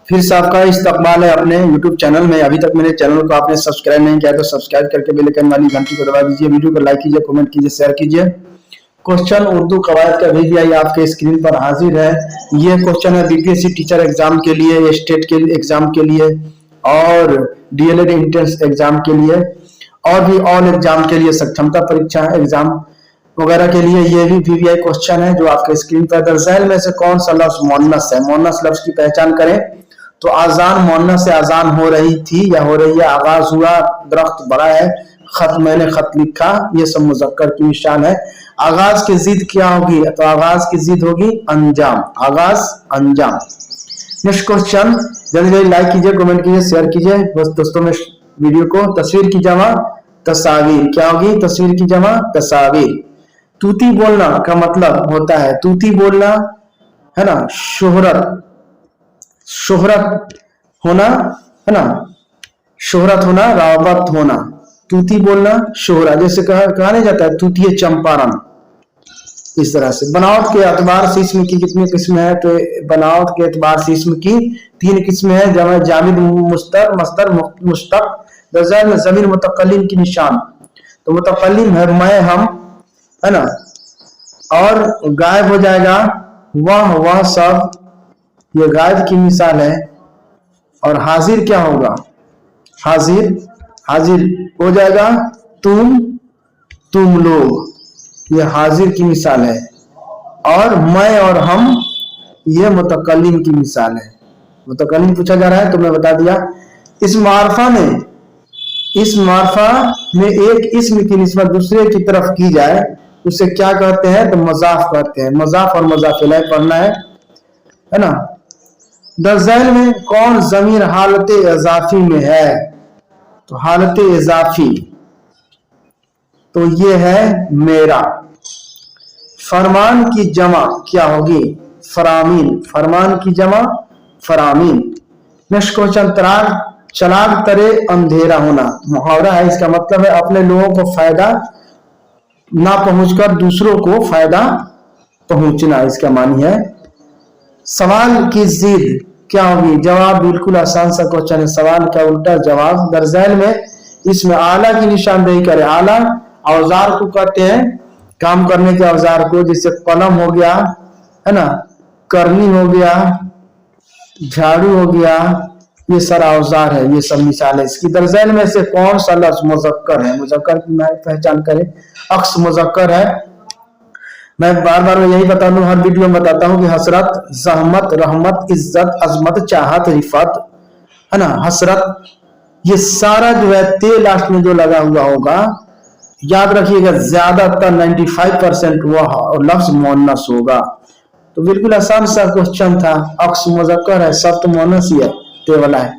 फिर से आपका इस्तकबाल है अपने YouTube चैनल में। अभी तक मेरे चैनल को आपने सब्सक्राइब नहीं किया तो सब्सक्राइब करके बेल आइकन वाली घंटी को दबा दीजिए। वीडियो को लाइक कीजिए, कमेंट कीजिए, शेयर कीजिए। क्वेश्चन उर्दू कवायद का VVI आपके स्क्रीन पर हाजिर है। ये क्वेश्चन है BPSC टीचर एग्जाम के लिए, स्टेट के एग्जाम के लिए और DLED एंट्रेंस एग्जाम के लिए और भी ऑल एग्जाम के लिए, सक्षमता परीक्षा एग्जाम वगैरह के लिए ये भी VVI क्वेश्चन है जो आपके स्क्रीन पर। दरअसल में से कौन सा लफ्ज मुअन्नस है? मुअन्नस लफ्ज की पहचान करें तो आजान मुअन्नस से आजान हो रही थी या हो रही है, आगाज हुआ, दरख्त बड़ा है, खत मैंने खत लिखा, ये सब मुज़क्कर की निशान है। आगाज की जिद क्या होगी? तो आगाज की जिद होगी अंजाम, आगाज अंजाम। नेक्स्ट क्वेश्चन, जल्दी जल्दी लाइक कीजिए, कमेंट कीजिए, शेयर कीजिए बस दोस्तों में वीडियो को। तस्वीर की जमा तस्वीर क्या होगी? तस्वीर की जमा तस्वीर। तूती बोलना का मतलब होता है, तूती बोलना है ना, शोहरत, शोहरत होना है ना, शोहरत होना, रावत होना। तूती बोलना शोहरा, जैसे कहा नहीं जाता है तूतीय चंपारण, इस तरह से। बनावट के एतबार से इसम की कितनी किस्म है? तो बनावट के एतबार से इसम की 3 किस्में हैं, जमा, जामिद, मुस्तर, मस्तर, मुश्तक। दरअसल में ज़मीर मुतकल्लिम की निशान, तो मुतकल्लिम है मैं, हम, है ना, और गायब हो जाएगा वह सब, ये गायब की मिसाल है। और हाजिर क्या होगा? हाजिर, हाजिर हो जाएगा तुम लोग, ये हाजिर की मिसाल है। और मैं और हम, ये मुतकल्लिम की मिसाल है। मुतकल्लिम पूछा जा रहा है तो मैं बता दिया। इस मारफा में एक इस्म की निस्बत दूसरे की तरफ की जाए उसे क्या कहते हैं? तो मजाफ कहते हैं। मजाफ और मजाफ इलैह पढ़ना है ना। दरअसल में कौन ज़मीर हालत इजाफी में है? तो हालत इजाफी तो ये है मेरा। फरमान की जमा क्या होगी? फरामीन, फरमान की जमा फरामीन। नेक्स्ट क्वेश्चन, चराग तरे अंधेरा होना मुहावरा है। इसका मतलब है अपने लोगों को फायदा ना पहुंचकर दूसरों को फायदा पहुंचना, इसका मानी है। सवाल की जिद क्या होगी? जवाब बिल्कुल आसान सा क्वेश्चन है, सवाल का उल्टा जवाब। दरअसल में इसमें आला की निशानदेही करे। आला औजार को कहते हैं, काम करने के औजार को, जैसे कलम हो गया है ना, करनी हो गया, झाड़ू हो गया, ये सारा औजार है, ये सब मिसाल है इसकी। दरअसल में से कौन सा लफ्ज मुज़क्कर है? मुज़क्कर की पहचान करें। अक्स मुज़क्कर है। मैं बार बार यही बता दूं, हर वीडियो में बताता हूं कि हसरत, ज़हमत, रहमत, इज्जत, अजमत, चाहत, रिफत, है ना, हसरत, ये सारा जो है ते लास्ट में जो लगा हुआ होगा, याद रखिएगा ज्यादातर 95% वह लफ्ज मुअन्नस होगा। तो बिल्कुल आसान सा क्वेश्चन था। अक्स मुज़क्कर है, सब तो मुअन्नस ही है, ते वाला है।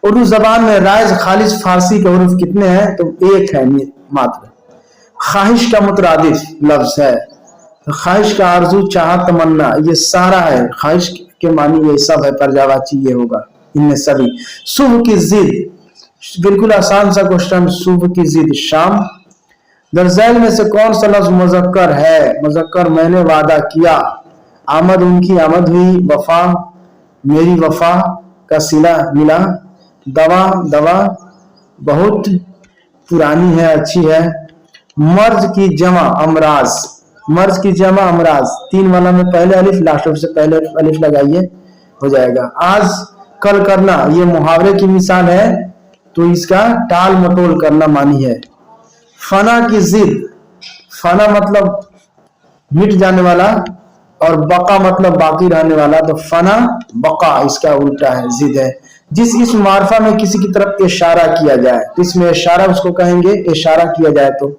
उर्दू जबान में राइज खालिज फारसी के हुरूफ कितने हैं? तो 1 है मात्र। ख्वाहिश का मुतरादिफ लफ्ज है, तो ख्वाहिश का आरजू, चाहत, तमन्ना, ये सारा है। ख्वाहिश के मानी ये सब है, परजावाची ये होगा इनमें सभी। सुबह की जिद, बिल्कुल आसान सा क्वेश्चन, सुबह की जिद शाम। दरअसल में से कौन सा लफ्ज मुज़क्कर है? मुज़क्कर मैंने वादा किया, आमद उनकी आमद हुई, वफा मेरी वफा का सिला मिला, दवा दवा बहुत पुरानी है, अच्छी है। मर्ज की जमा अमराज, मर्ज की जमा अमराज, 3 वाला में पहले अलिफ, लास्ट से पहले अलिफ लगाइए, हो जाएगा। आज कल करना, ये मुहावरे की मिसाल है, तो इसका टाल मटोल करना मानी है। फना की जिद, फना मतलब मिट जाने वाला और बका मतलब बाकी रहने वाला, तो फना बका इसका उल्टा है, जिद है। जिस इस मारफा में किसी की तरफ इशारा किया जाए तो इसमें इशारा उसको कहेंगे, इशारा किया जाए तो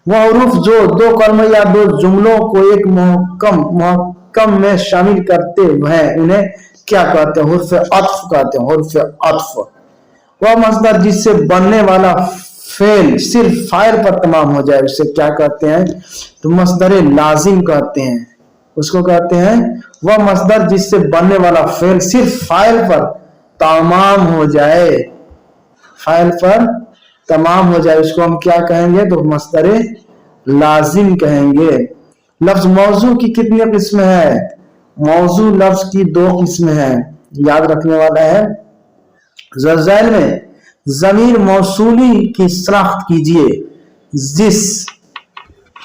वह हुरूफ जो 2 कलम या 2 जुमलों को एक मुहक्कम में शामिल करते हैं उन्हें क्या कहते हैं? हुर्फ अत्फ कहते हैं, हुर्फ अत्फ। वह मसदर जिससे बनने वाला फेल सिर्फ फाइल पर तमाम हो जाए उसे क्या कहते हैं? तो मसदर लाजिम कहते हैं, उसको कहते हैं वह मसदर जिससे बनने वाला फेल सिर्फ फाइल पर तमाम हो जाए, फाइल पर तमाम हो जाए, उसको हम क्या कहेंगे? तो मसदर लाजिम कहेंगे। लफ्ज मौजू की कितनी किस्म है? मौजू लफ्ज की 2 किस्म है। याद रखने वाला है। ज़ैल में ज़मीर मौसूली की शनाख्त कीजिए। जिस,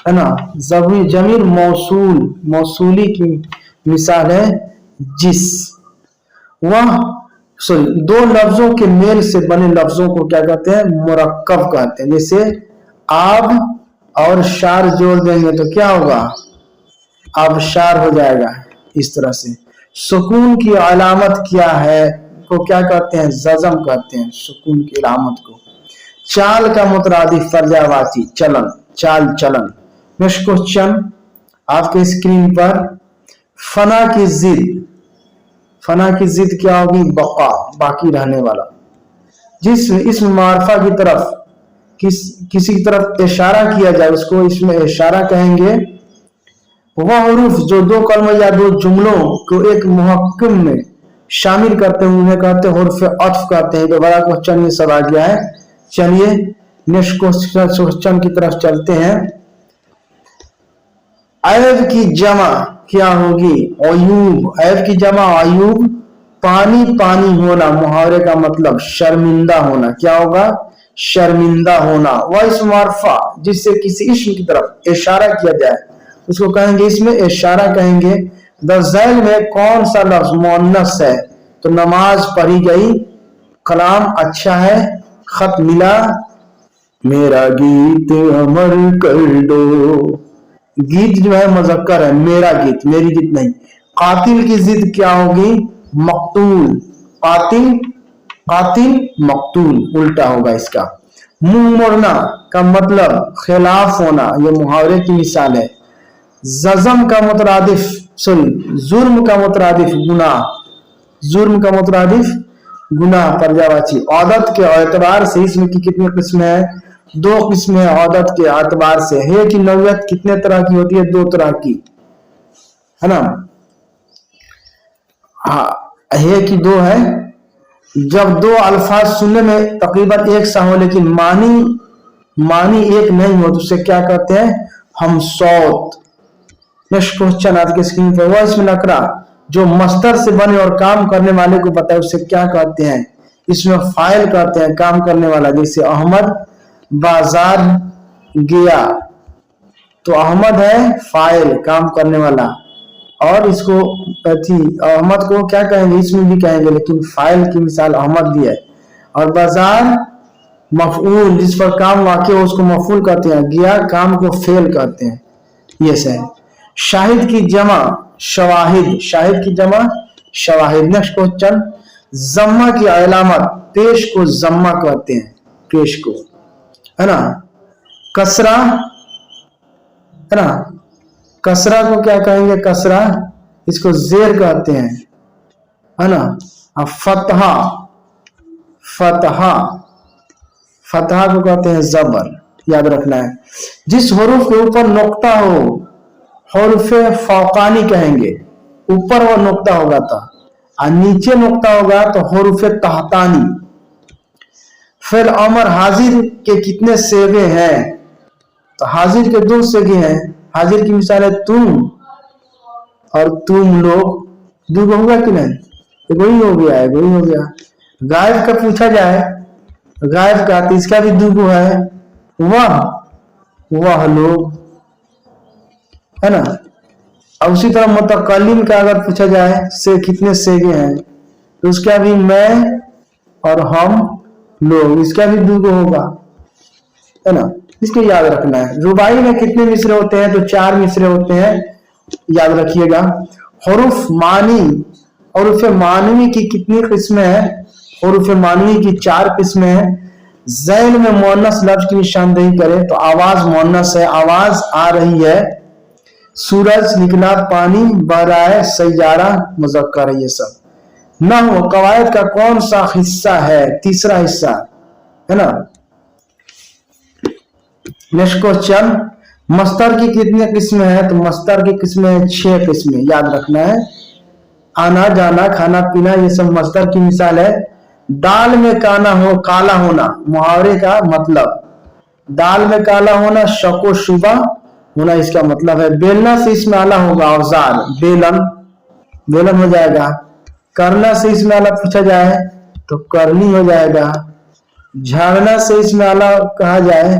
है ना, ज़मीर मौसूली की मिसाल है जिस। वह दो लफ्जों के मेल से बने लफ्जों को क्या कहते हैं? मुरक्कब कहते हैं। जैसे आब और शार जोड़ देंगे तो क्या होगा? आबशार हो जाएगा। इस तरह से सुकून की अलामत क्या है को क्या कहते हैं? जज़म कहते हैं सुकून की अलामत को। चाल का मुतरादिफ पर्यायवाची चलन, चाल चलन। नेक्स्ट क्वेश्चन आपके स्क्रीन पर, फना की जिद। फना की जिद क्या होगी? बका, बाकी रहने वाला। जिस इसम मारफा की तरफ किसी की तरफ इशारा किया जाए उसको इसमें इशारा कहेंगे। वह हरूफ जो दो कलमों या दो जुमलों को एक मुहक्कम में शामिल करते हैं उन्हें कहते हैं हुर्फ अत्फ कहते हैं। तो बड़ा क्वेश्चन ये सब आ गया है। चलिए नेक्स्ट क्वेश्चन की तरफ चलते हैं। ऐब की जमा क्या होगी? अयूब। ऐब की जमा अयूब। पानी पानी होना, मुहावरे का मतलब शर्मिंदा होना। क्या होगा? शर्मिंदा होना। वह इसम मारफा जिससे किसी इस्म की तरफ इशारा किया जाए उसको कहेंगे इसमें इशारा कहेंगे। ज़ैल में कौन सा लफ्ज मुअन्नस है? तो नमाज पढ़ी गई, कलाम अच्छा है, खत मिला, मेरा गीत अमर कर दो। गीत जो है मुज़क्कर है, मेरा गीत, मेरी गीत नहीं। कातिल की जिद क्या होगी? मकतूल। कातिल, कातिल मकतूल उल्टा होगा इसका। मुंह मोड़ना का मतलब खिलाफ होना, यह मुहावरे की मिसाल है। जज़म का मुतरादिफ जुर्म का मुतरादिफ गुनाह। जुर्म का मुतरादिफ गुनाह पर्यायवाची। औदत के एतबार से इसमें की कितनी किस्में हैं? दो किस्में औदत के एतबार से। है की नौयत कितने तरह की होती है? दो तरह की, है ना। हाँ, है की दो है। जब दो अल्फाज सुनने में तकरीबन एक सा हो लेकिन मानी एक नहीं हो तो उसे क्या कहते हैं? हम सौत। नेक्स्ट क्वेश्चन आज के स्क्रीन पर, वह इसमें नकरा जो मस्तर से बने और काम करने वाले को बताए उसे क्या कहते हैं? इसमें फाइल कहते हैं, काम करने वाला। जैसे अहमद बाजार गया, तो अहमद है फाइल, काम करने वाला। और इसको अहमद को क्या कहेंगे? इसमें भी कहेंगे लेकिन फाइल की मिसाल अहमद दी है। और बाजार मफऊल, जिस पर काम वाक़ हो उसको मफऊल कहते हैं। गया काम को फेल कहते हैं। ये है। शाहिद की जमा शवाहिद। शाहिद की जमा शवाहिद। नेक्स्ट क्वेश्चन, जम्मा की अलामत पेश को जम्मा कहते हैं, पेश को, है ना। कसरा, है ना, कसरा को क्या कहेंगे? कसरा, इसको जेर कहते हैं, है ना। अब फतहा, फतहा, फतहा को कहते हैं जबर। याद रखना है। जिस हुरूफ के ऊपर नुक्ता हो हुर्फे फौकानी कहेंगे। ऊपर वो नुक्ता होगा था और नीचे नुक्ता होगा तो हुर्फे तहतानी। फिर अमर हाजिर के कितने सेगे हैं? तो हाजिर के दो सेगे हैं। हाजिर की मिसाल है तुम और तुम लोग। दो होगा कि नहीं? एक वही हो गया है, वही हो गया। गायब का पूछा जाए, गायब का तो इसका भी दुगो है, वह लोग, है ना। अब उसी तरह मुतकल्लिम का अगर पूछा जाए से कितने सेगे हैं तो उसका भी मैं और हम लोग, इसका भी दुगो होगा, है ना। इसको याद रखना है। रुबाई में कितने मिसरे होते हैं? तो 4 मिसरे होते हैं, याद रखिएगा। हुरूफ मानी, हुरूफ मानवी की कितनी किस्में हैं? हुरूफ मानवी की 4 किस्में हैं। ज़ैल में मुअन्नस लफ्ज की निशानदेही करें तो आवाज मुअन्नस है, आवाज आ रही है। सूरज निकला, पानी बह रहा है, सैयारा मुज़क्कर है। ये सब नहव कवायद का कौन सा हिस्सा है? तीसरा हिस्सा, है ना। नेक्स्ट क्वेश्चन, मस्तर की कितनी किस्में हैं? तो मस्तर की किस्में 6 किस्में, याद रखना है। आना जाना, खाना पीना, ये सब मस्तर की मिसाल है। दाल में काला होना, मुहावरे का मतलब। दाल में काला होना शको शुबा होना, इसका मतलब है। बेलना से इसमें आला होगा औजार, बेलन, बेलन हो जाएगा। करना से इसमें आला पूछा जाए तो करनी हो जाएगा। झाड़ना से इसमें आला कहा जाए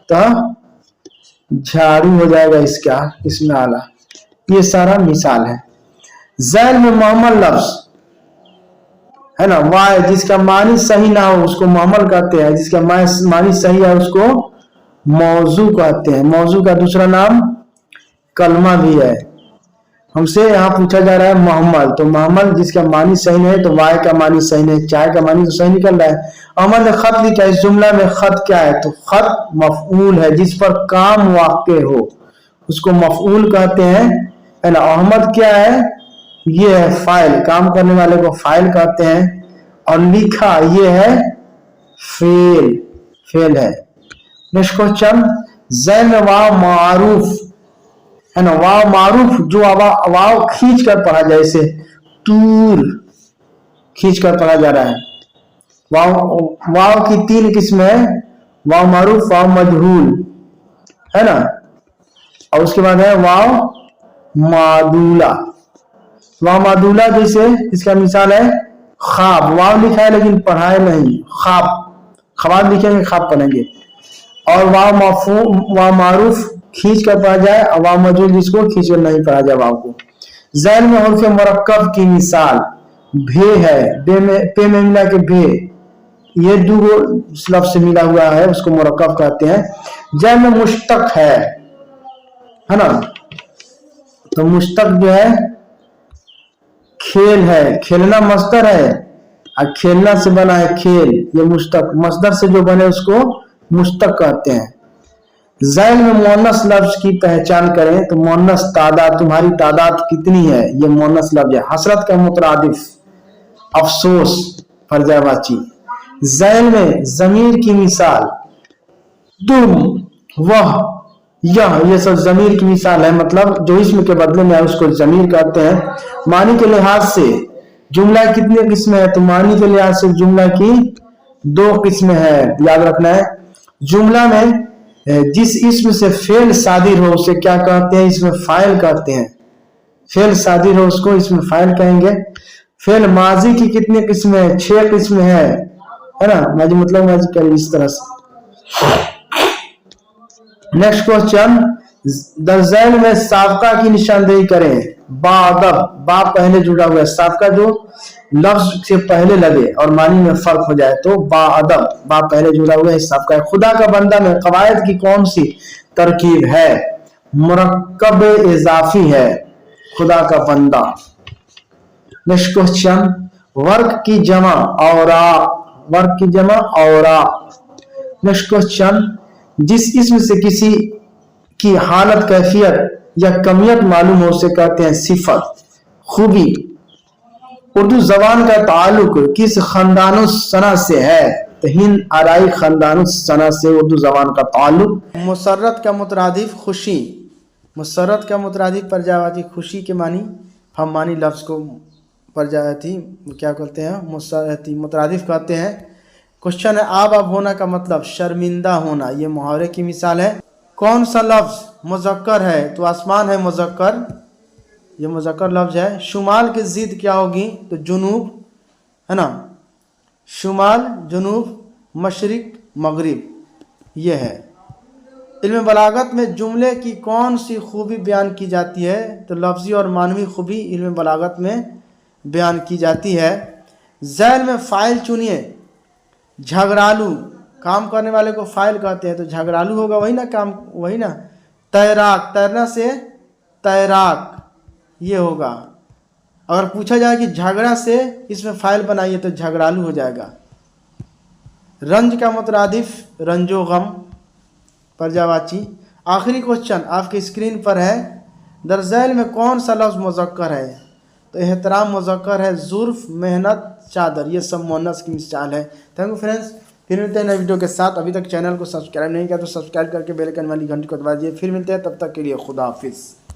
तो झाड़ू हो जाएगा इसमें आला। ये सारा मिसाल है। ज़ैल में मुहम्मल लफ्ज है ना, वाय जिसका मानी सही ना हो उसको मुहम्मल कहते हैं, जिसका मानी सही है उसको मौजू कहते हैं। मौजू का दूसरा नाम कलमा भी है। हमसे यहाँ पूछा जा रहा है मुहम्मल, तो मुहम्मल जिसका मानी सही नहीं है तो वाय का मानी सही नहीं, चाय का मानी तो सही निकल रहा है। अहमद ने खत लिखा, इस जुमला में खत क्या है, तो खत मफऊल है, जिस पर काम वाक़े हो उसको मफऊल कहते हैं, है ना। अहमद क्या है, ये है फाइल, काम करने वाले को फाइल कहते हैं। और लिखा ये है फेल है। नेक्स्ट क्वेश्चन, ज़ैल में वाव मारूफ है ना, वाव मारूफ जो वाव खींच कर पढ़ा जाए, जैसे तूर खींच कर पढ़ा जा रहा है। वाव की 3 किस्में है, वाव मारूफ, वाव मजहूल है ना, और उसके बाद है वाव मादूला। वाव मादूला जैसे इसका मिसाल है ख्वाब, वाव लिखा है लेकिन पढ़ाए नहीं, ख्वाब लिखेंगे खाब पढ़ेंगे। और वाव मारूफ खींच कर पढ़ा जाए, और वाव मजहूल जिसको खींच कर नहीं पढ़ा जाए वाव को। ज़ैल में हर्फ मुरक्कब की मिसाल भे है, पे में मिला के भे, ये दो लफ्ज से मिला हुआ है उसको मुरक्कब कहते हैं। ज़ैल में मुश्तक है ना, तो मुश्तक जो है खेल है, खेलना मस्दर है और खेलना से बना है खेल, ये मुश्तक मस्दर से जो बने उसको मुश्तक कहते हैं। ज़ैल में मुअन्नस लफ्ज की पहचान करें, तो मुअन्नस तादाद, तुम्हारी तादाद कितनी है, ये मुअन्नस लफ्ज है। हसरत का मुतरादिफ अफसोस फर्जावाची। ज़ैल में ज़मीर की मिसाल तुम, वह, यह, ये सब ज़मीर की मिसाल है, मतलब जो इसम के बदले में है उसको ज़मीर कहते हैं। मानी के लिहाज से जुमला कितने किस्में है, तो मानी के लिहाज से जुमला की 2 किस्में है, याद रखना है। जुमला में जिस इसम से फेल सादिर हो उसे क्या कहते हैं, इसमें फाइल कहते हैं। फेल सादिर हो उसको इसमें फाइल कहेंगे। फेल माजी की कितने किस्में है, 6 किस्में है ना, माजी मतलब माजी करें इस तरह से। नेक्स्ट क्वेश्चन, ज़ैल में साबका की निशानदेही करें। बादब, बा पहले जुड़ा हुआ है, साबका जो लफ्ज से पहले लगे और मानी में फर्क हो जाए तो बादब, बा पहले जुड़ा हुआ है, साबका है। खुदा का बंदा में कवायद की कौन सी तरकीब है, मुरक्कब इजाफी है खुदा का बंदा। नेक्स्ट क्वेश्चन, वर्क की जमा औरा, वर्क की जमा औरा। नेक्स्ट क्वेश्चन, जिस इसम से किसी की हालत, कैफियत या कमियत मालूम हो उसे कहते हैं सिफत, खूबी। उर्दू जबान का ताल्लुक किस खानदानो सना से है, तो हिंद आराई खानदानो सना से उर्दू जबान का ताल्लुक। मुसर्रत का मुतरादिफ खुशी, मुसर्रत का मुतरादिफ परजावाती खुशी के मानी, हम मानी लफ्ज को परजावाती क्या कहते हैं, मुसर्रती मुतरादिफ कहते हैं। क्वेश्चन है, आब होना का मतलब शर्मिंदा होना, ये मुहावरे की मिसाल है। कौन सा लफ्ज मुज़क्कर है, तो आसमान है मुज़क्कर, ये मुज़क्कर लफ्ज है। शुमाल की ज़िद क्या होगी, तो जुनूब है ना, शुमाल जुनूब मशरिक मगरिब, ये है। इल्म बलागत में जुमले की कौन सी खूबी बयान की जाती है, तो लफ्ज़ी और मानवी खूबी इल्म बलागत में बयान की जाती है। ज़ैल में फ़ाइल चुनिए। झगड़ालू, काम करने वाले को फाइल कहते हैं, तो झगड़ालू होगा वही ना, काम वही ना। तैराक, तैरना से तैराक ये होगा। अगर पूछा जाए कि झगड़ा से इसमें फाइल बनाइए तो झगड़ालू हो जाएगा। रंज का मुतरादिफ रंजो गम परजावाची। आखिरी क्वेश्चन आपकी स्क्रीन पर है, दरज़ैल में कौन सा लफ्ज़ मुज़क्कर है, तो एहतराम मुज़क्कर है, ज़ुर्फ़ मेहनत चादर ये सब मुअन्नस की मिसाल है। थैंक यू फ्रेंड्स, फिर मिलते हैं नए वीडियो के साथ। अभी तक चैनल को सब्सक्राइब नहीं किया तो सब्सक्राइब करके बेल आइकन वाली घंटी को दबा दीजिए। फिर मिलते हैं, तब तक के लिए खुदा हाफिज़।